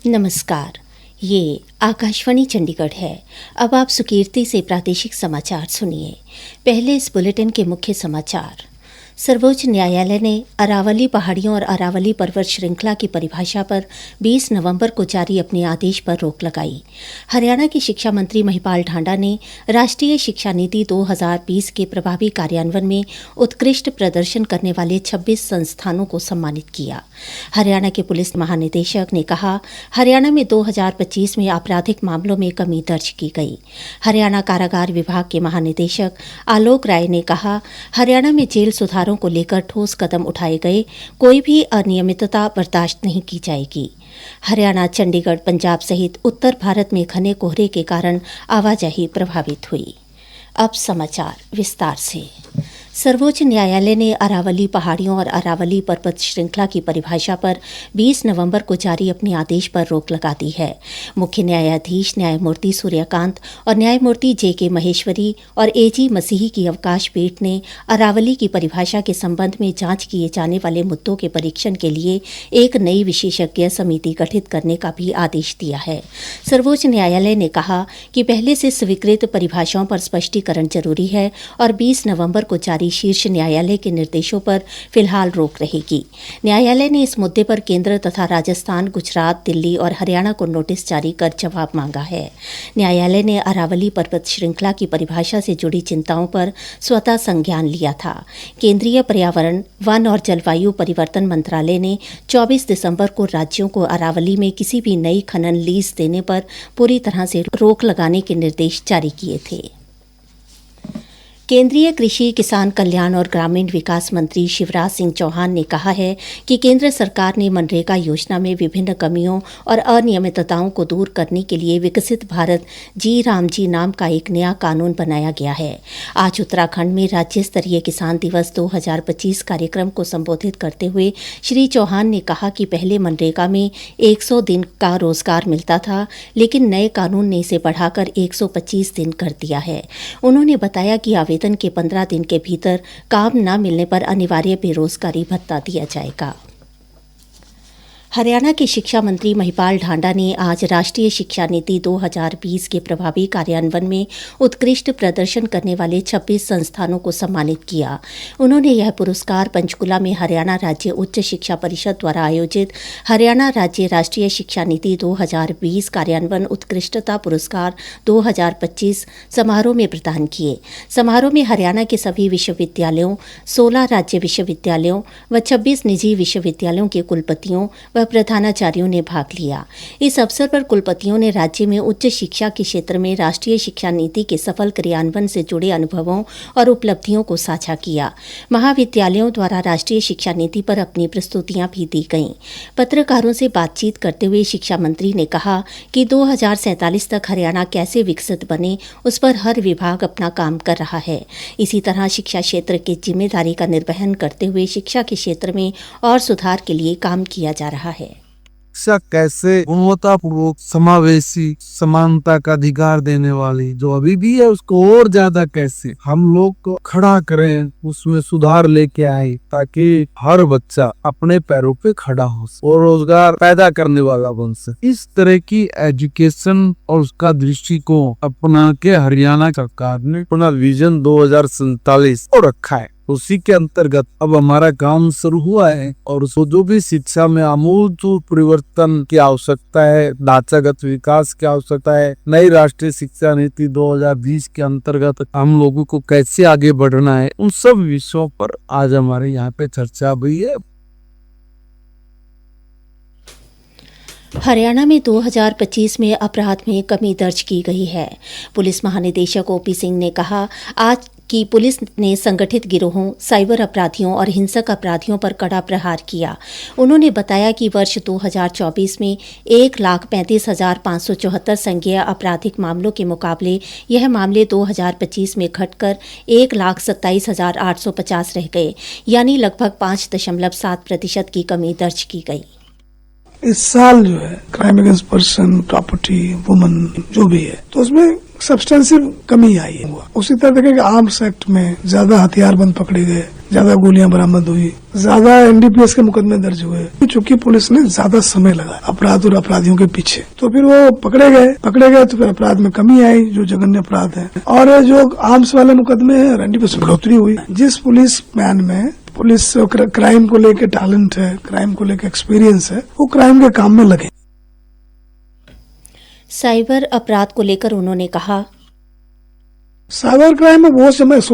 नमस्कार, ये आकाशवाणी चंडीगढ़ है। अब आप सुकीर्ति से प्रादेशिक समाचार सुनिए। पहले इस बुलेटिन के मुख्य समाचार। सर्वोच्च न्यायालय ने अरावली पहाड़ियों और अरावली पर्वत श्रृंखला की परिभाषा पर 20 नवंबर को जारी अपने आदेश पर रोक लगाई। हरियाणा के शिक्षा मंत्री महिपाल ढांडा ने राष्ट्रीय शिक्षा नीति 2020 के प्रभावी कार्यान्वयन में उत्कृष्ट प्रदर्शन करने वाले 26 संस्थानों को सम्मानित किया। हरियाणा के पुलिस महानिदेशक ने कहा, हरियाणा में 2025 में आपराधिक मामलों में कमी दर्ज की गई। हरियाणा कारागार विभाग के महानिदेशक आलोक राय ने कहा, हरियाणा में जेल सुधारों को लेकर ठोस कदम उठाए गए, कोई भी अनियमितता बर्दाश्त नहीं की जाएगी। हरियाणा, चंडीगढ़, पंजाब सहित उत्तर भारत में घने कोहरे के कारण आवाजाही प्रभावित हुई। अब समाचार विस्तार से। सर्वोच्च न्यायालय ने अरावली पहाड़ियों और अरावली पर्वत श्रृंखला की परिभाषा पर 20 नवंबर को जारी अपने आदेश पर रोक लगा दी है। मुख्य न्यायाधीश न्यायमूर्ति सूर्यकांत और न्यायमूर्ति जे.के. महेश्वरी और ए.जी. मसीही की अवकाश पीठ ने अरावली की परिभाषा के संबंध में जांच किए जाने वाले मुद्दों के परीक्षण के लिए एक नई विशेषज्ञ समिति गठित करने का भी आदेश दिया है। सर्वोच्च न्यायालय ने कहा कि पहले से स्वीकृत परिभाषाओं पर स्पष्टीकरण जरूरी है और 20 नवंबर को जारी शीर्ष न्यायालय के निर्देशों पर फिलहाल रोक रहेगी। न्यायालय ने इस मुद्दे पर केंद्र तथा राजस्थान, गुजरात, दिल्ली और हरियाणा को नोटिस जारी कर जवाब मांगा है। न्यायालय ने अरावली पर्वत श्रृंखला की परिभाषा से जुड़ी चिंताओं पर स्वतः संज्ञान लिया था। केंद्रीय पर्यावरण, वन और जलवायु परिवर्तन मंत्रालय ने 24 दिसंबर को राज्यों को अरावली में किसी भी नई खनन लीज देने पर पूरी तरह से रोक लगाने के निर्देश जारी किए थे। केंद्रीय कृषि, किसान कल्याण और ग्रामीण विकास मंत्री शिवराज सिंह चौहान ने कहा है कि केंद्र सरकार ने मनरेगा योजना में विभिन्न कमियों और अनियमितताओं को दूर करने के लिए विकसित भारत जी राम जी नाम का एक नया कानून बनाया गया है। आज उत्तराखंड में राज्य स्तरीय किसान दिवस 2025 कार्यक्रम को संबोधित करते हुए श्री चौहान ने कहा कि पहले मनरेगा में 100 दिन का रोजगार मिलता था, लेकिन नए कानून ने इसे बढ़ाकर 125 दिन कर दिया है। उन्होंने बताया कि आवेदन के 15 दिन के भीतर काम न मिलने पर अनिवार्य बेरोजगारी भत्ता दिया जाएगा। हरियाणा के शिक्षा मंत्री महिपाल ढांडा ने आज राष्ट्रीय शिक्षा नीति 2020 के प्रभावी कार्यान्वयन में उत्कृष्ट प्रदर्शन करने वाले 26 संस्थानों को सम्मानित किया। उन्होंने यह पुरस्कार पंचकुला में हरियाणा राज्य उच्च शिक्षा परिषद द्वारा आयोजित हरियाणा राज्य राष्ट्रीय शिक्षा नीति 2020 कार्यान्वयन उत्कृष्टता पुरस्कार 2025 समारोह में प्रदान किए। समारोह में हरियाणा के सभी विश्वविद्यालयों, 16 राज्य विश्वविद्यालयों व 26 निजी विश्वविद्यालयों के कुलपतियों व प्रधानाचार्यों ने भाग लिया। इस अवसर पर कुलपतियों ने राज्य में उच्च शिक्षा के क्षेत्र में राष्ट्रीय शिक्षा नीति के सफल क्रियान्वयन से जुड़े अनुभवों और उपलब्धियों को साझा किया। महाविद्यालयों द्वारा राष्ट्रीय शिक्षा नीति पर अपनी प्रस्तुतियां भी दी गईं। पत्रकारों से बातचीत करते हुए शिक्षा मंत्री ने कहा कि 2047 तक हरियाणा कैसे विकसित बने, उस पर हर विभाग अपना काम कर रहा है। इसी तरह शिक्षा क्षेत्र की जिम्मेदारी का निर्वहन करते हुए शिक्षा के क्षेत्र में और सुधार के लिए काम किया जा रहा है। शिक्षा कैसे गुणवत्तापूर्वक, समावेशी, समानता का अधिकार देने वाली जो अभी भी है उसको और ज्यादा कैसे हम लोग को खड़ा करें, उसमें सुधार लेके आए ताकि हर बच्चा अपने पैरों पे खड़ा हो और रोजगार पैदा करने वाला बन सके। इस तरह की एजुकेशन और उसका दृष्टिकोण अपना के हरियाणा सरकार ने अपना विजन 2047 और रखा है। उसी के अंतर्गत अब हमारा काम शुरू हुआ है और उसको जो भी शिक्षा में आमूल परिवर्तन की आवश्यकता है, ढांचागत विकास की आवश्यकता है, नई राष्ट्रीय शिक्षा नीति 2020 के अंतर्गत हम लोगों को कैसे आगे बढ़ना है, उन सब विषयों पर आज हमारे यहाँ पे चर्चा हुई है। हरियाणा में 2025 में अपराध में कमी दर्ज की गई है। पुलिस महानिदेशक ओपी सिंह ने कहा आज कि पुलिस ने संगठित गिरोहों, साइबर अपराधियों और हिंसक अपराधियों पर कड़ा प्रहार किया। उन्होंने बताया कि वर्ष 2024 में 1,35,574 संज्ञेय आपराधिक मामलों के मुकाबले यह मामले 2025 में घटकर 1,27,850 रह गए, यानी लगभग 5.7% की कमी दर्ज की गई। इस साल जो है crime against person, property, woman जो भी है, तो उसमें सब्सटेंसिव कमी आई है। उसी तरह देखें कि आर्म्स एक्ट में ज्यादा हथियारबंद पकड़े गए, ज्यादा गोलियां बरामद हुई, ज्यादा एनडीपीएस के मुकदमे दर्ज हुए, चूंकि पुलिस ने ज्यादा समय लगाया अपराध और अपराधियों के पीछे, तो फिर वो पकड़े गए तो फिर अपराध में कमी आई, जो जघन्य अपराध है। और जो आर्म्स वाले मुकदमे है, एनडीपीएस में बढ़ोतरी हुई। जिस पुलिस मैन में पुलिस क्राइम को लेकर टैलेंट है, क्राइम को लेकर एक्सपीरियंस है, वो क्राइम के काम में लगे। साइबर अपराध को लेकर उन्होंने कहा, साइबर क्राइम में वो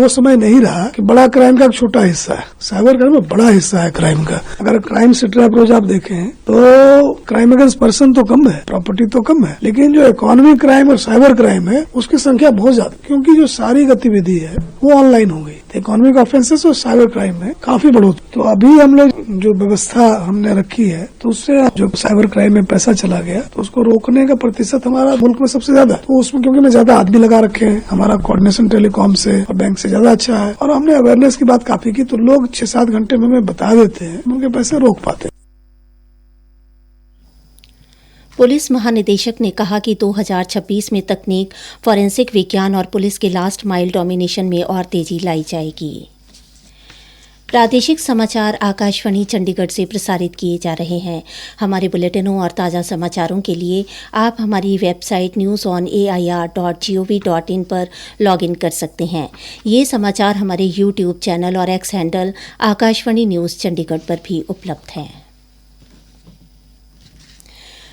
समय नहीं रहा कि बड़ा क्राइम का एक छोटा हिस्सा है। साइबर क्राइम में बड़ा हिस्सा है क्राइम का। अगर क्राइम सिटी अप्रोच आप देखें तो क्राइम अगेंस्ट पर्सन तो कम है, प्रॉपर्टी तो कम है, लेकिन जो इकोनॉमिक क्राइम और साइबर क्राइम है उसकी संख्या बहुत ज्यादा, क्योंकि जो सारी गतिविधि है वो ऑनलाइन हो गई। इकोनॉमिक ऑफेंसेस और साइबर क्राइम में काफी बढ़ोतरी। तो अभी हम लोग जो व्यवस्था हमने रखी है, तो उससे जो साइबर क्राइम में पैसा चला गया तो उसको रोकने का प्रतिशत हमारा मुल्क में सबसे ज्यादा। तो उसमें क्योंकि हमने ज्यादा आदमी लगा रखे हैं, हमारा कोऑर्डिनेशन टेलीकॉम से और बैंक से ज्यादा अच्छा है, और हमने अवेयरनेस की बात काफी की, तो लोग 6-7 घंटे में हमें बता देते हैं, उनके पैसे रोक पाते हैं। पुलिस महानिदेशक ने कहा कि 2026 में तकनीक, फॉरेंसिक विज्ञान और पुलिस के लास्ट माइल डोमिनेशन में और तेजी लाई जाएगी। प्रादेशिक समाचार आकाशवाणी चंडीगढ़ से प्रसारित किए जा रहे हैं। हमारे बुलेटिनों और ताज़ा समाचारों के लिए आप हमारी वेबसाइट newsonair.gov.in पर लॉगिन कर सकते हैं। ये समाचार हमारे यूट्यूब चैनल और x handle Akashvani news Chandigarh पर भी उपलब्ध हैं।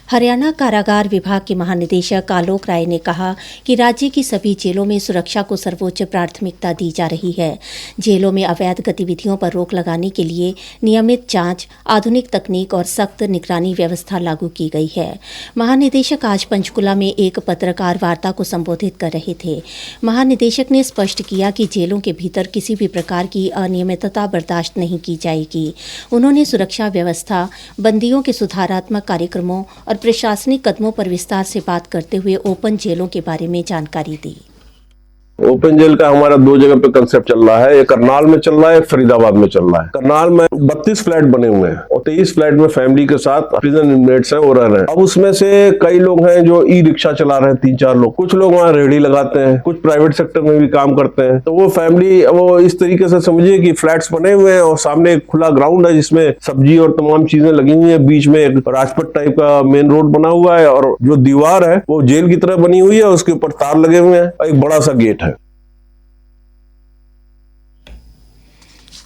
हरियाणा कारागार विभाग के महानिदेशक आलोक राय ने कहा कि राज्य की सभी जेलों में सुरक्षा को सर्वोच्च प्राथमिकता दी जा रही है। जेलों में अवैध गतिविधियों पर रोक लगाने के लिए नियमित जांच, आधुनिक तकनीक और सख्त निगरानी व्यवस्था लागू की गई है। महानिदेशक आज पंचकुला में एक पत्रकार वार्ता को संबोधित कर रहे थे। महानिदेशक ने स्पष्ट किया कि जेलों के भीतर किसी भी प्रकार की अनियमितता बर्दाश्त नहीं की जाएगी। उन्होंने सुरक्षा व्यवस्था, बंदियों के सुधारात्मक कार्यक्रमों और प्रशासनिक कदमों पर विस्तार से बात करते हुए ओपन जेलों के बारे में जानकारी दी। ओपन जेल का हमारा 2 जगह पे कंसेप्ट चल रहा है, एक करनाल में चल रहा है, एक फरीदाबाद में चल रहा है। करनाल में 32 फ्लैट बने हुए हैं और 23 फ्लैट में फैमिली के साथ प्रिजन इनमेट्स हैं वो रह रहे हैं। अब उसमें से कई लोग हैं जो ई रिक्शा चला रहे हैं, 3-4 लोग, कुछ लोग वहाँ रेहड़ी लगाते हैं, कुछ प्राइवेट सेक्टर में भी काम करते हैं। तो वो फैमिली वो इस तरीके से समझिए कि फ्लैट्स बने हुए हैं और सामने एक खुला ग्राउंड है जिसमें सब्जी और तमाम चीजें लगी हुई है। बीच में एक राजपथ टाइप का मेन रोड बना हुआ है और जो दीवार है वो जेल की तरह बनी हुई है, उसके ऊपर तार लगे हुए हैं, एक बड़ा सा गेट है।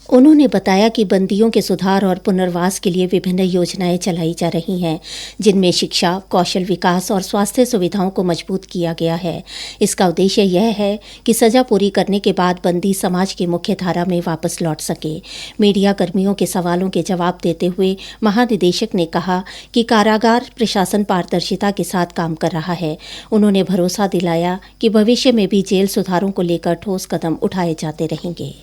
उन्होंने बताया कि बंदियों के सुधार और पुनर्वास के लिए विभिन्न योजनाएं चलाई जा रही हैं, जिनमें शिक्षा, कौशल विकास और स्वास्थ्य सुविधाओं को मजबूत किया गया है। इसका उद्देश्य यह है कि सजा पूरी करने के बाद बंदी समाज की मुख्य धारा में वापस लौट सके। मीडिया कर्मियों के सवालों के जवाब देते हुए महानिदेशक ने कहा कि कारागार प्रशासन पारदर्शिता के साथ काम कर रहा है। उन्होंने भरोसा दिलाया कि भविष्य में भी जेल सुधारों को लेकर ठोस कदम उठाए जाते रहेंगे।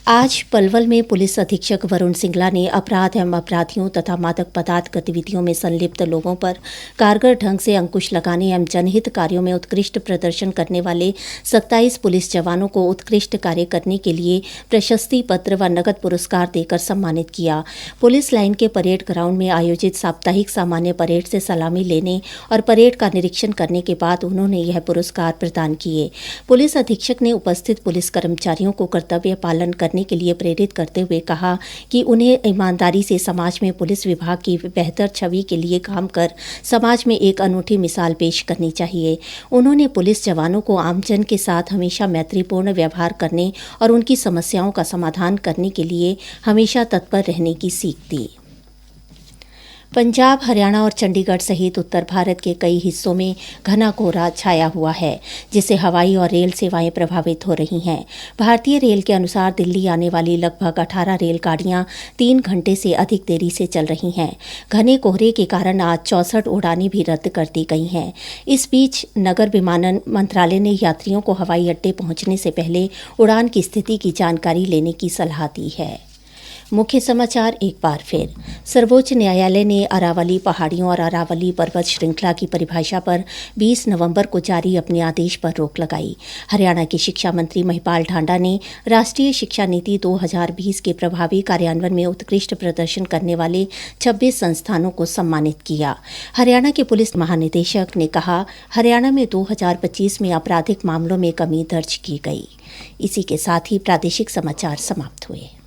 आज पलवल में पुलिस अधीक्षक वरुण सिंगला ने अपराध एवं अपराधियों तथा मादक पदार्थ गतिविधियों में संलिप्त लोगों पर कारगर ढंग से अंकुश लगाने एवं जनहित कार्यों में उत्कृष्ट प्रदर्शन करने वाले 27 पुलिस जवानों को उत्कृष्ट कार्य करने के लिए प्रशस्ति पत्र व नगद पुरस्कार देकर सम्मानित किया। पुलिस लाइन के परेड ग्राउंड में आयोजित साप्ताहिक सामान्य परेड से सलामी लेने और परेड का निरीक्षण करने के बाद उन्होंने यह पुरस्कार प्रदान किए। पुलिस अधीक्षक ने उपस्थित पुलिस कर्मचारियों को कर्तव्य पालन करने के लिए प्रेरित करते हुए कहा कि उन्हें ईमानदारी से समाज में पुलिस विभाग की बेहतर छवि के लिए काम कर समाज में एक अनूठी मिसाल पेश करनी चाहिए। उन्होंने पुलिस जवानों को आमजन के साथ हमेशा मैत्रीपूर्ण व्यवहार करने और उनकी समस्याओं का समाधान करने के लिए हमेशा तत्पर रहने की सीख दी। पंजाब, हरियाणा और चंडीगढ़ सहित उत्तर भारत के कई हिस्सों में घना कोहरा छाया हुआ है, जिससे हवाई और रेल सेवाएं प्रभावित हो रही हैं। भारतीय रेल के अनुसार दिल्ली आने वाली लगभग 18 रेलगाड़ियां 3 घंटे से अधिक देरी से चल रही हैं। घने कोहरे के कारण आज 64 उड़ानें भी रद्द कर दी गई हैं। इस बीच नगर विमानन मंत्रालय ने यात्रियों को हवाई अड्डे पहुंचने से पहले उड़ान की स्थिति की जानकारी लेने की सलाह दी है। मुख्य समाचार एक बार फिर। सर्वोच्च न्यायालय ने अरावली पहाड़ियों और अरावली पर्वत श्रृंखला की परिभाषा पर 20 नवंबर को जारी अपने आदेश पर रोक लगाई। हरियाणा के शिक्षा मंत्री महिपाल ढांडा ने राष्ट्रीय शिक्षा नीति 2020 के प्रभावी कार्यान्वयन में उत्कृष्ट प्रदर्शन करने वाले 26 संस्थानों को सम्मानित किया। हरियाणा के पुलिस महानिदेशक ने कहा, हरियाणा में 2025 में आपराधिक मामलों में कमी दर्ज की गई। इसी के साथ ही प्रादेशिक समाचार समाप्त हुए।